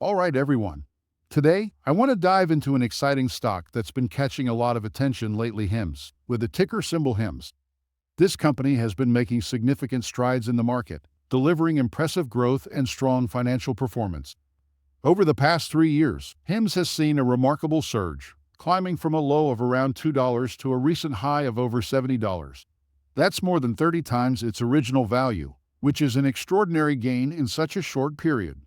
All right, everyone. Today, I want to dive into an exciting stock that's been catching a lot of attention lately, HIMS, with the ticker symbol HIMS. This company has been making significant strides in the market, delivering impressive growth and strong financial performance. Over the past 3 years, HIMS has seen a remarkable surge, climbing from a low of around $2 to a recent high of over $70. That's more than 30 times its original value, which is an extraordinary gain in such a short period.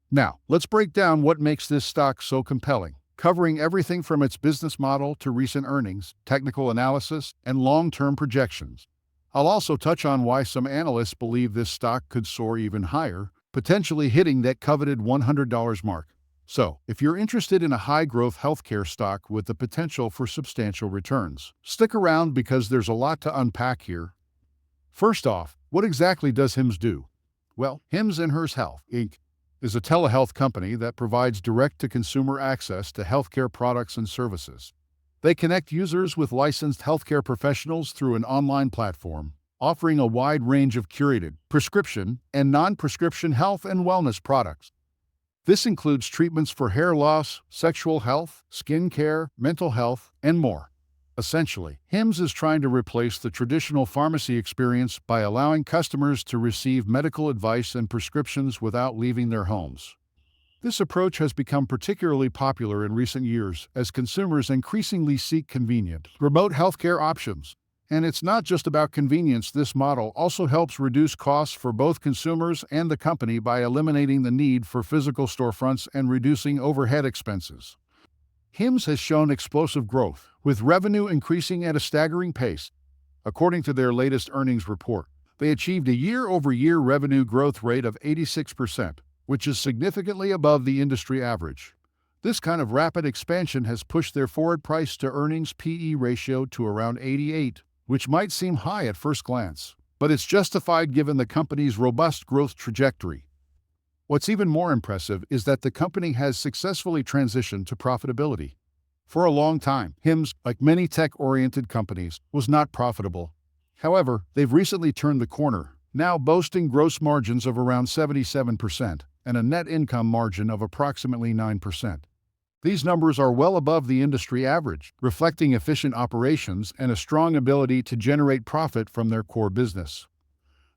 Now, let's break down what makes this stock so compelling, covering everything from its business model to recent earnings, technical analysis, and long-term projections. I'll also touch on why some analysts believe this stock could soar even higher, potentially hitting that coveted $100 mark. So, if you're interested in a high-growth healthcare stock with the potential for substantial returns, stick around because there's a lot to unpack here. First off, what exactly does HIMS do? Well, HIMS and Hers Health, Inc. is a telehealth company that provides direct-to-consumer access to healthcare products and services. They connect users with licensed healthcare professionals through an online platform, offering a wide range of curated, prescription, and non-prescription health and wellness products. This includes treatments for hair loss, sexual health, skin care, mental health, and more. Essentially, HIMS is trying to replace the traditional pharmacy experience by allowing customers to receive medical advice and prescriptions without leaving their homes. This approach has become particularly popular in recent years as consumers increasingly seek convenient, remote healthcare options. And it's not just about convenience. This model also helps reduce costs for both consumers and the company by eliminating the need for physical storefronts and reducing overhead expenses. HIMS has shown explosive growth, with revenue increasing at a staggering pace. According to their latest earnings report, they achieved a year-over-year revenue growth rate of 86%, which is significantly above the industry average. This kind of rapid expansion has pushed their forward price-to-earnings (PE) ratio to around 88, which might seem high at first glance, but it's justified given the company's robust growth trajectory. What's even more impressive is that the company has successfully transitioned to profitability. For a long time, HIMS, like many tech-oriented companies, was not profitable. However, they've recently turned the corner, now boasting gross margins of around 77% and a net income margin of approximately 9%. These numbers are well above the industry average, reflecting efficient operations and a strong ability to generate profit from their core business.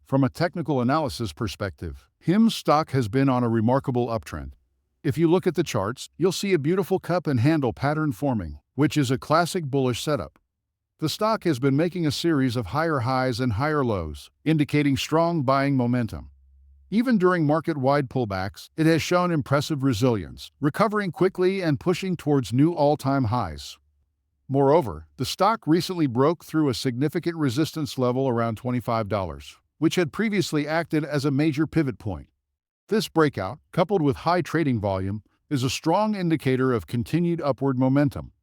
From a technical analysis perspective, HIMS stock has been on a remarkable uptrend. If you look at the charts, you'll see a beautiful cup and handle pattern forming, which is a classic bullish setup. The stock has been making a series of higher highs and higher lows, indicating strong buying momentum. Even during market-wide pullbacks, it has shown impressive resilience, recovering quickly and pushing towards new all-time highs. Moreover, the stock recently broke through a significant resistance level around $25, which had previously acted as a major pivot point. This breakout, coupled with high trading volume, is a strong indicator of continued upward momentum.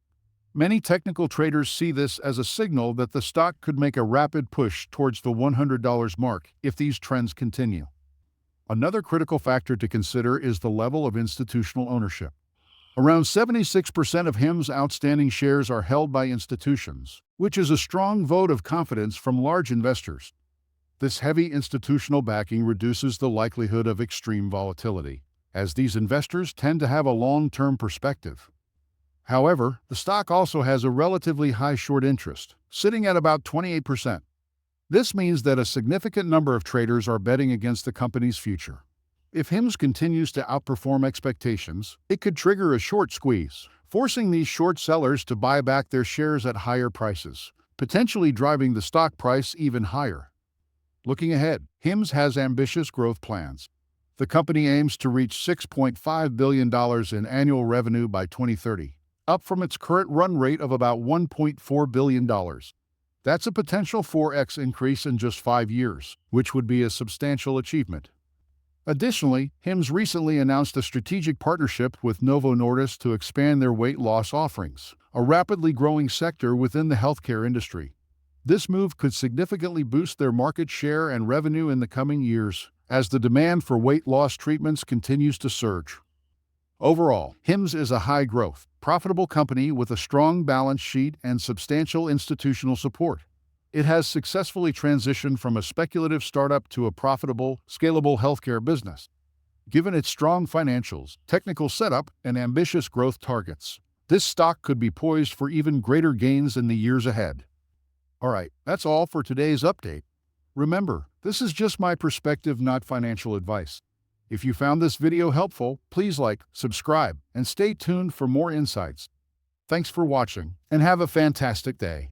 Many technical traders see this as a signal that the stock could make a rapid push towards the $100 mark if these trends continue. Another critical factor to consider is the level of institutional ownership. Around 76% of HIMS' outstanding shares are held by institutions, which is a strong vote of confidence from large investors. This heavy institutional backing reduces the likelihood of extreme volatility, as these investors tend to have a long-term perspective. However, the stock also has a relatively high short interest, sitting at about 28%. This means that a significant number of traders are betting against the company's future. If HIMS continues to outperform expectations, it could trigger a short squeeze, forcing these short sellers to buy back their shares at higher prices, potentially driving the stock price even higher. Looking ahead, HIMS has ambitious growth plans. The company aims to reach $6.5 billion in annual revenue by 2030, up from its current run rate of about $1.4 billion. That's a potential 4x increase in just 5 years, which would be a substantial achievement. Additionally, HIMS recently announced a strategic partnership with Novo Nordisk to expand their weight loss offerings, a rapidly growing sector within the healthcare industry. This move could significantly boost their market share and revenue in the coming years, as the demand for weight loss treatments continues to surge. Overall, HIMS is a high-growth, profitable company with a strong balance sheet and substantial institutional support. It has successfully transitioned from a speculative startup to a profitable, scalable healthcare business. Given its strong financials, technical setup, and ambitious growth targets, this stock could be poised for even greater gains in the years ahead. Alright, that's all for today's update. Remember, this is just my perspective, not financial advice. If you found this video helpful, please like, subscribe, and stay tuned for more insights. Thanks for watching, and have a fantastic day.